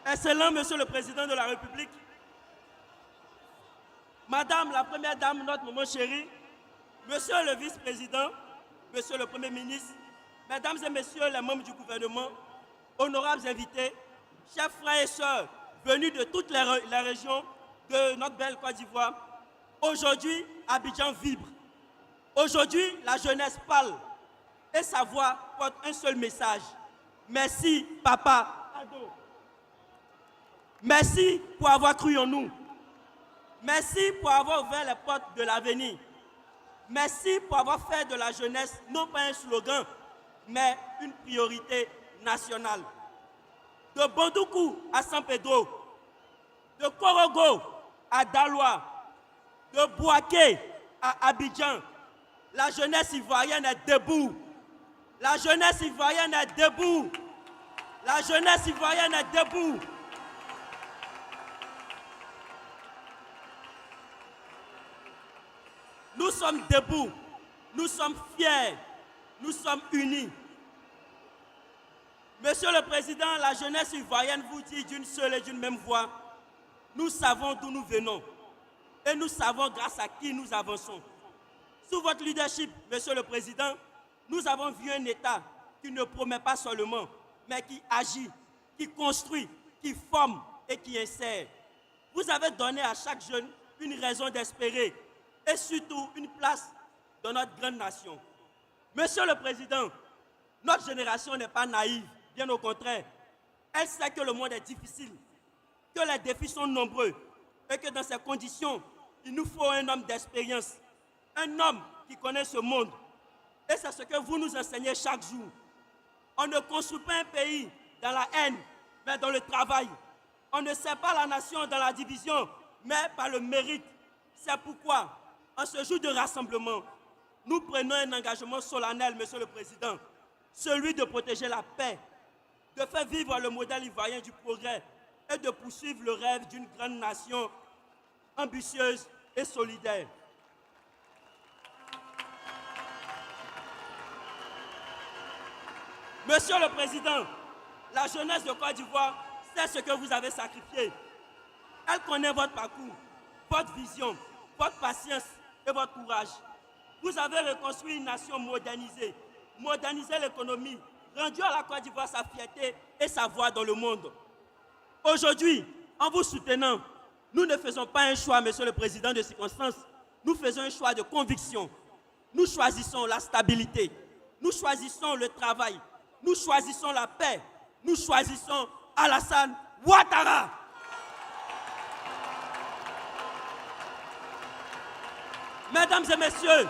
Excellent Monsieur le Président de la République, Madame la Première Dame, notre maman chérie, Monsieur le Vice-président, Monsieur le Premier ministre, Mesdames et Messieurs les membres du gouvernement, honorables invités, chers frères et sœurs venus de toutes les régions de notre belle Côte d'Ivoire, aujourd'hui, Abidjan vibre. Aujourd'hui, la jeunesse parle et sa voix porte un seul message. Merci, Papa Ado. Merci pour avoir cru en nous. Merci pour avoir ouvert les portes de l'avenir. Merci pour avoir fait de la jeunesse non pas un slogan, mais une priorité nationale. De Bondoukou à San Pedro, de Korogo à Daloa, de Bouaké à Abidjan, la jeunesse ivoirienne est debout. La jeunesse ivoirienne est debout. La jeunesse ivoirienne est debout. Nous sommes debout, nous sommes fiers, nous sommes unis. Monsieur le Président, la jeunesse ivoirienne vous dit d'une seule et d'une même voix, nous savons d'où nous venons et nous savons grâce à qui nous avançons. Sous votre leadership, Monsieur le Président, nous avons vu un État qui ne promet pas seulement, mais qui agit, qui construit, qui forme et qui insère. Vous avez donné à chaque jeune une raison d'espérer et surtout une place dans notre grande nation. Monsieur le Président, notre génération n'est pas naïve, bien au contraire. Elle sait que le monde est difficile, que les défis sont nombreux et que dans ces conditions, il nous faut un homme d'expérience, un homme qui connaît ce monde. Et c'est ce que vous nous enseignez chaque jour. On ne construit pas un pays dans la haine, mais dans le travail. On ne sert pas la nation dans la division, mais par le mérite. C'est pourquoi, en ce jour de rassemblement, nous prenons un engagement solennel, Monsieur le Président, celui de protéger la paix, de faire vivre le modèle ivoirien du progrès et de poursuivre le rêve d'une grande nation ambitieuse et solidaire. Monsieur le Président, la jeunesse de Côte d'Ivoire sait ce que vous avez sacrifié. Elle connaît votre parcours, votre vision, votre patience et votre courage. Vous avez reconstruit une nation modernisée, modernisé l'économie, rendu à la Côte d'Ivoire sa fierté et sa voix dans le monde. Aujourd'hui, en vous soutenant, nous ne faisons pas un choix, Monsieur le Président, de circonstance. Nous faisons un choix de conviction. Nous choisissons la stabilité. Nous choisissons le travail. Nous choisissons la paix. Nous choisissons Alassane Ouattara. Mesdames et messieurs,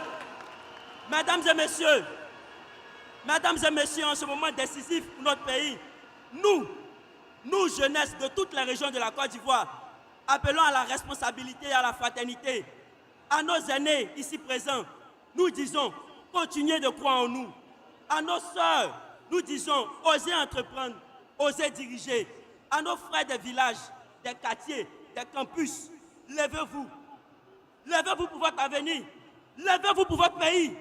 Mesdames et messieurs, Mesdames et messieurs, en ce moment décisif pour notre pays, nous, jeunesse de toutes les régions de la Côte d'Ivoire, appelons à la responsabilité et à la fraternité. À nos aînés ici présents, nous disons, continuez de croire en nous. À nos sœurs, nous disons, osez entreprendre, osez diriger. À nos frères des villages, des quartiers, des campus, levez-vous. Levez-vous pour votre avenir. Levez-vous pour votre pays.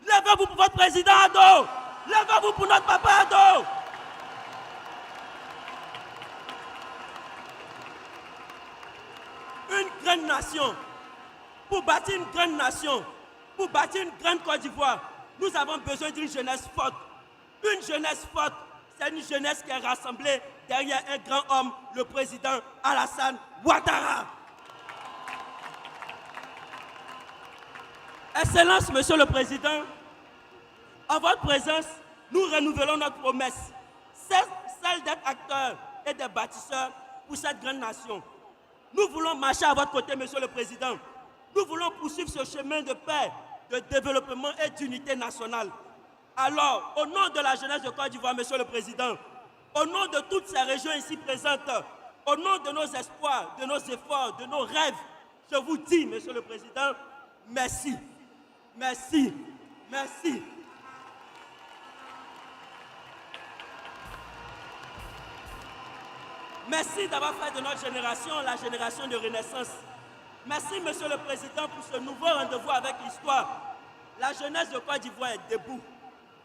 Levez-vous pour votre président Ado. Levez-vous pour notre papa Ado. Une grande nation. Pour bâtir une grande nation, pour bâtir une grande Côte d'Ivoire, nous avons besoin d'une jeunesse forte. Une jeunesse forte, c'est une jeunesse qui est rassemblée derrière un grand homme, le président Alassane Ouattara. Excellence, Monsieur le Président, en votre présence, nous renouvelons notre promesse, celle d'être acteurs et des bâtisseurs pour cette grande nation. Nous voulons marcher à votre côté, Monsieur le Président. Nous voulons poursuivre ce chemin de paix, de développement et d'unité nationale. Alors, au nom de la jeunesse de Côte d'Ivoire, Monsieur le Président, au nom de toutes ces régions ici présentes, au nom de nos espoirs, de nos efforts, de nos rêves, je vous dis, Monsieur le Président, merci. Merci. Merci. Merci d'avoir fait de notre génération la génération de renaissance. Merci, Monsieur le Président, pour ce nouveau rendez-vous avec l'histoire. La jeunesse de Côte d'Ivoire est debout.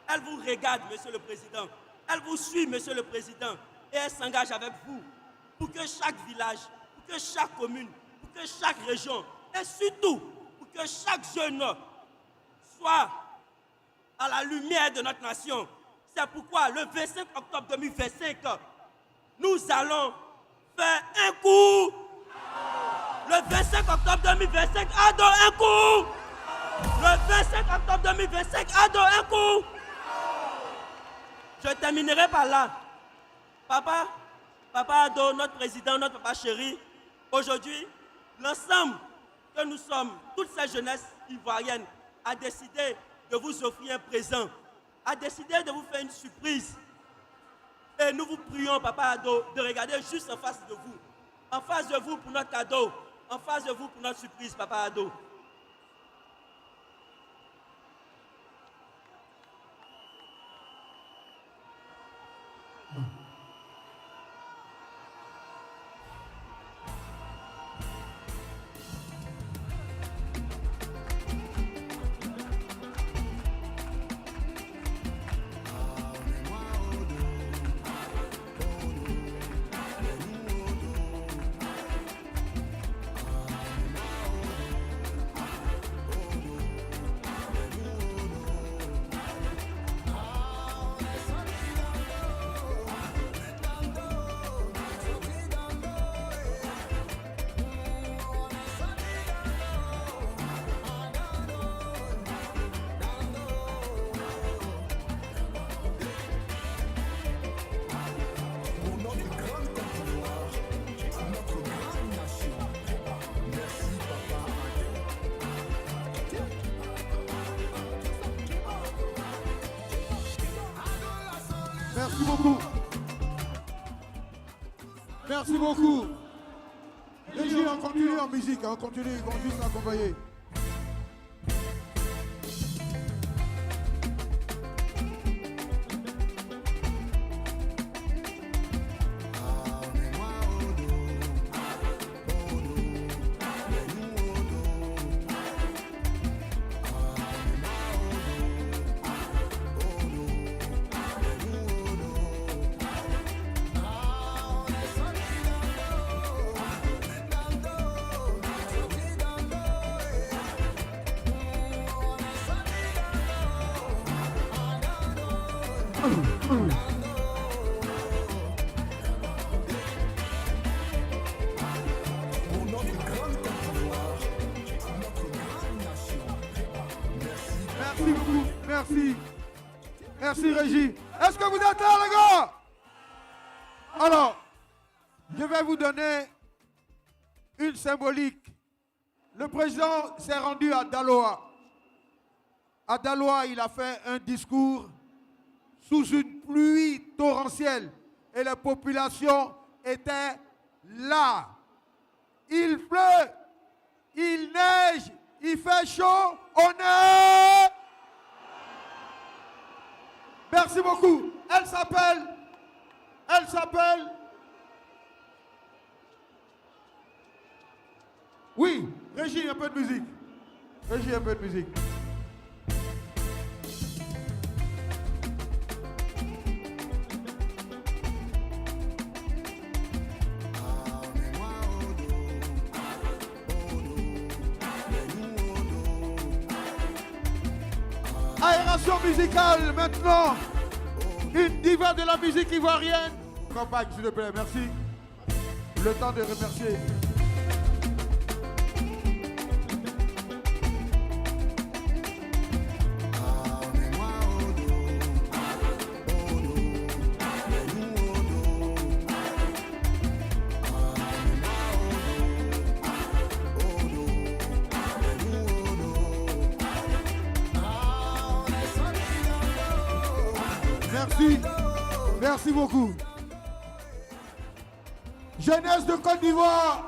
Elle vous regarde, Monsieur le Président. Elle vous suit, Monsieur le Président. Et elle s'engage avec vous pour que chaque village, pour que chaque commune, pour que chaque région, et surtout pour que chaque jeune soit à la lumière de notre nation. C'est pourquoi le 25 octobre 2025, nous allons faire un coup. Le 25 octobre 2025, Ado, un coup. Le 25 octobre 2025, Ado, un coup. Je terminerai par là. Papa Ado, notre président, notre papa chéri, aujourd'hui, l'ensemble que nous sommes, toute cette jeunesse ivoirienne, a décidé de vous offrir un présent, a décidé de vous faire une surprise. Et nous vous prions, papa Ado, de regarder juste en face de vous. En face de vous pour notre cadeau. En face de vous pour notre surprise, papa Ado. Merci beaucoup. Merci beaucoup. Régie, on continue en musique, on continue, ils vont juste accompagner. Merci beaucoup, merci. Merci Régie. Est-ce que vous êtes là les gars? Alors, je vais vous donner une symbolique. Le président s'est rendu à Daloa. À Daloa, il a fait un discours sous une pluie torrentielle et la population était là. Il pleut, il neige, il fait chaud, on est... Merci beaucoup. Elle s'appelle... Oui, Régie, un peu de musique. Régie, un peu de musique. Aération musicale maintenant. Une diva de la musique ivoirienne. Campagne, s'il te plaît, merci. Le temps de remercier. Merci. Merci beaucoup. Jeunesse de Côte d'Ivoire,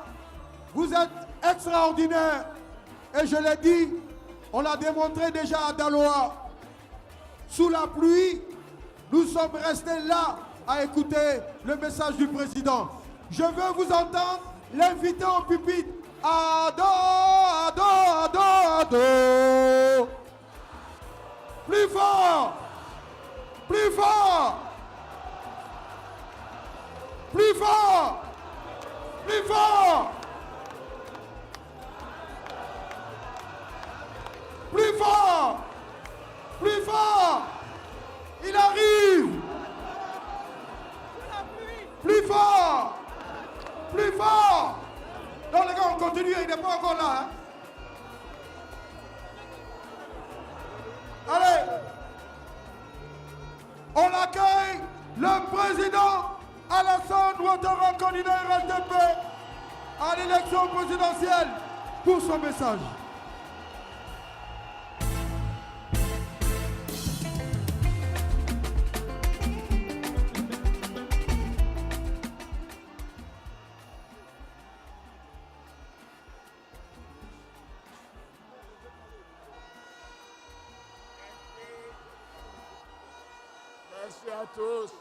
vous êtes extraordinaire. Et je l'ai dit, on l'a démontré déjà à Daloa. Sous la pluie, nous sommes restés là à écouter le message du président. Je veux vous entendre l'inviter au pupitre. Ado, ado, ado, ado. Plus fort. Plus fort. Plus fort. Plus fort. Donc les gars, on continue, il n'est pas encore là. Hein? Allez. On accueille le président Alassane Ouattara, candidat RLDP à l'élection présidentielle, pour son message. Merci à tous.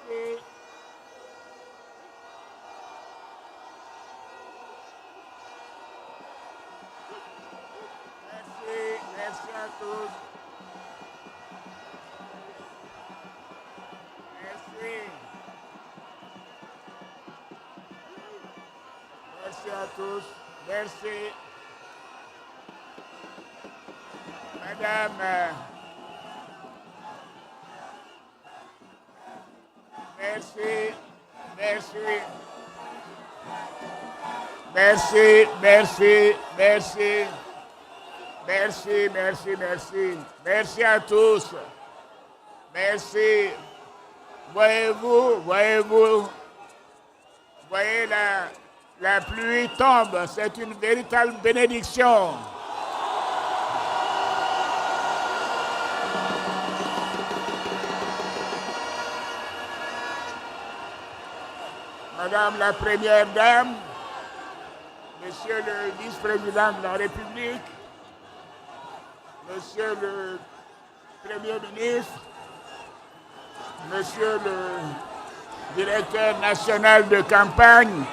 Merci. Merci à tous. Merci. Merci à tous. Merci. Madame, merci, merci, merci, merci, merci, merci, merci, merci, merci à tous, merci. Voyez-vous, voyez la pluie tombe, c'est une véritable bénédiction. Madame la Première Dame, Monsieur le Vice-président de la République, Monsieur le Premier ministre, Monsieur le Directeur national de campagne,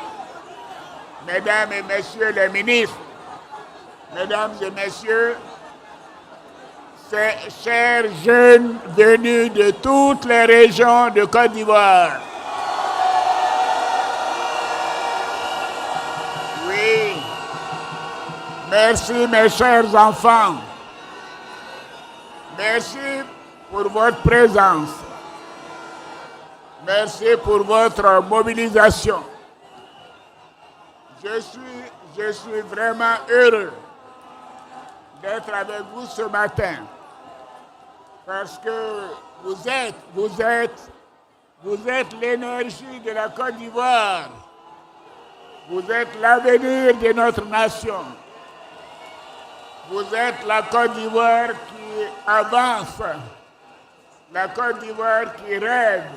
Mesdames et Messieurs les ministres, Mesdames et Messieurs, ces chers jeunes venus de toutes les régions de Côte d'Ivoire. Oui, merci mes chers enfants. Merci pour votre présence. Merci pour votre mobilisation. Je suis vraiment heureux d'être avec vous ce matin parce que vous êtes l'énergie de la Côte d'Ivoire. Vous êtes l'avenir de notre nation. Vous êtes la Côte d'Ivoire qui avance, la Côte d'Ivoire qui rêve.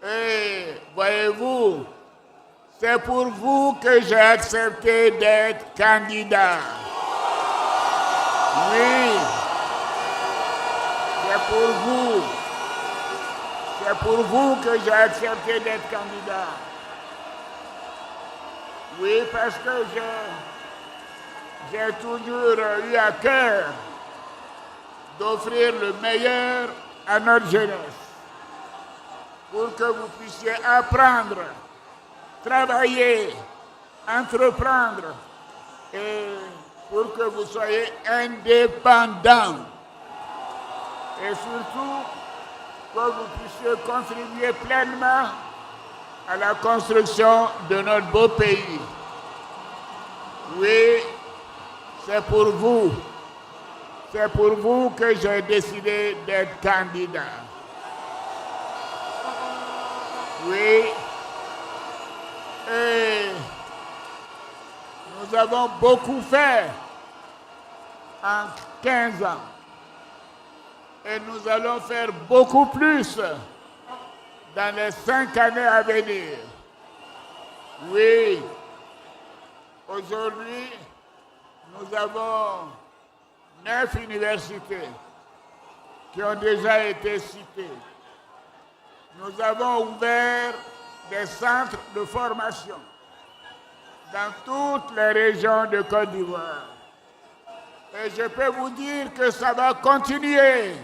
Et voyez-vous, c'est pour vous que j'ai accepté d'être candidat. Oui, c'est pour vous. C'est pour vous que j'ai accepté d'être candidat. Oui, parce que j'ai toujours eu à cœur d'offrir le meilleur à notre jeunesse pour que vous puissiez apprendre, travailler, entreprendre et pour que vous soyez indépendants et surtout que vous puissiez contribuer pleinement à la construction de notre beau pays. Oui, c'est pour vous. C'est pour vous que j'ai décidé d'être candidat. Oui. Et nous avons beaucoup fait en 15 ans. Et nous allons faire beaucoup plus dans les 5 années à venir. Oui. Aujourd'hui, nous avons 9 universités qui ont déjà été citées. Nous avons ouvert des centres de formation dans toutes les régions de Côte d'Ivoire. Et je peux vous dire que ça va continuer.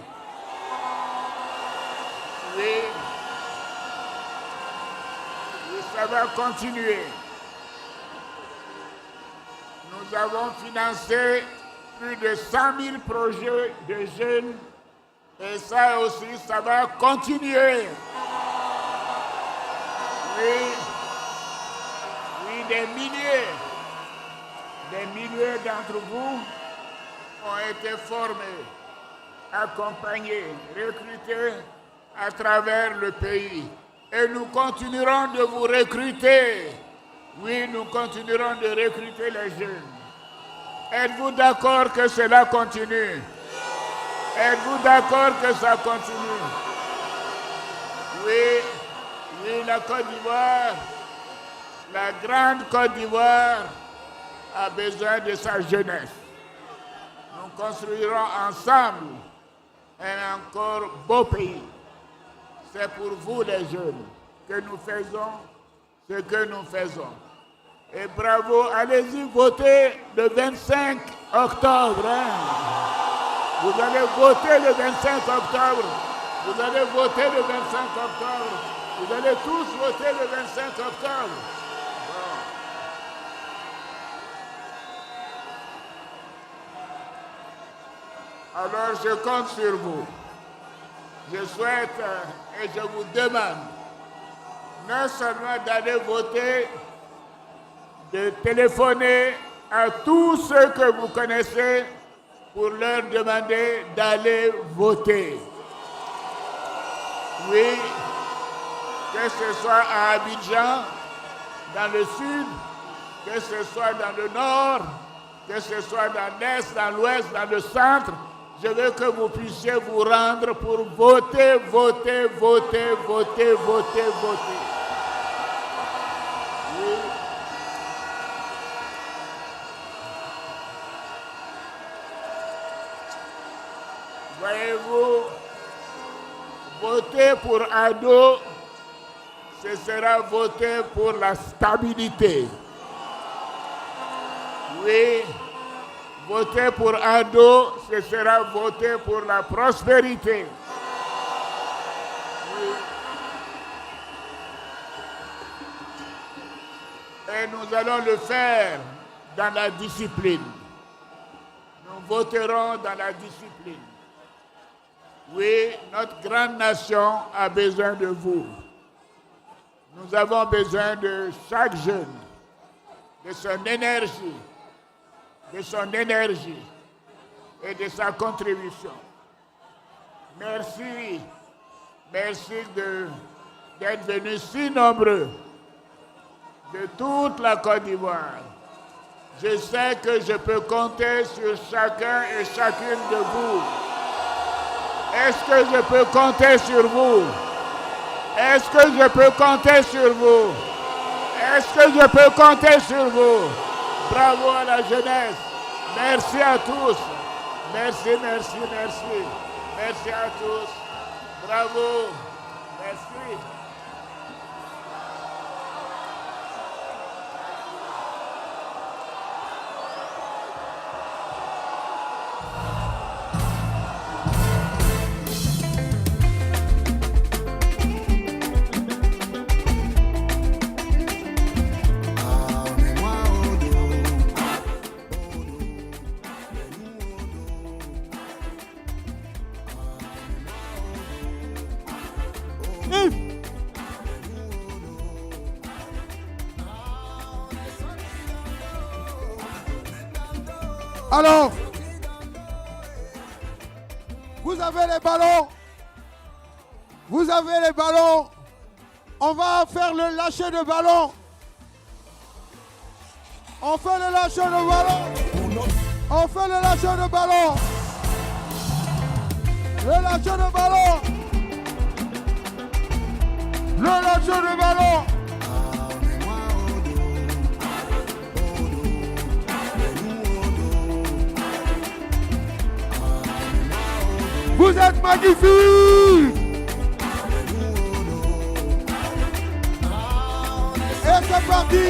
Oui. Et ça va continuer. Nous avons financé plus de 100 000 projets de jeunes Et ça aussi, ça va continuer. Oui, des milliers d'entre vous ont été formés, accompagnés, recrutés à travers le pays. Et nous continuerons de vous recruter. Oui, nous continuerons de recruter les jeunes. Êtes-vous d'accord que cela continue? Êtes-vous d'accord que ça continue? Oui, la Côte d'Ivoire, la grande Côte d'Ivoire a besoin de sa jeunesse. Nous construirons ensemble un encore beau pays. C'est pour vous les jeunes que nous faisons ce que nous faisons. Et bravo, allez-y voter le 25 octobre. Vous allez voter le 25 octobre. Vous allez voter le 25 octobre. Vous allez tous voter le 25 octobre. Bon. Alors je compte sur vous. Je souhaite et je vous demande non seulement d'aller voter, de téléphoner à tous ceux que vous connaissez pour leur demander d'aller voter. Oui, que ce soit à Abidjan, dans le sud, que ce soit dans le nord, que ce soit dans l'est, dans l'ouest, dans le centre, je veux que vous puissiez vous rendre pour voter, voter, voter, voter, voter, voter. Oui. Voyez-vous, voter pour Ado, ce sera voter pour la stabilité. Oui, voter pour Ado, ce sera voter pour la prospérité. Oui. Et nous allons le faire dans la discipline. Nous voterons dans la discipline. Oui, notre grande nation a besoin de vous. Nous avons besoin de chaque jeune, de son énergie et de sa contribution. Merci d'être venus si nombreux de toute la Côte d'Ivoire. Je sais que je peux compter sur chacun et chacune de vous. Est-ce que je peux compter sur vous? Est-ce que je peux compter sur vous? Est-ce que je peux compter sur vous? Bravo à la jeunesse. Merci à tous. Merci. Merci à tous. Bravo. Merci. Alors, vous avez les ballons. Vous avez les ballons. On va faire le lâcher de ballon. On fait le lâcher de ballon. On fait le lâcher de ballon. Le lâcher de ballon. Le lâcher de ballon. Vous êtes magnifiques. Et c'est parti.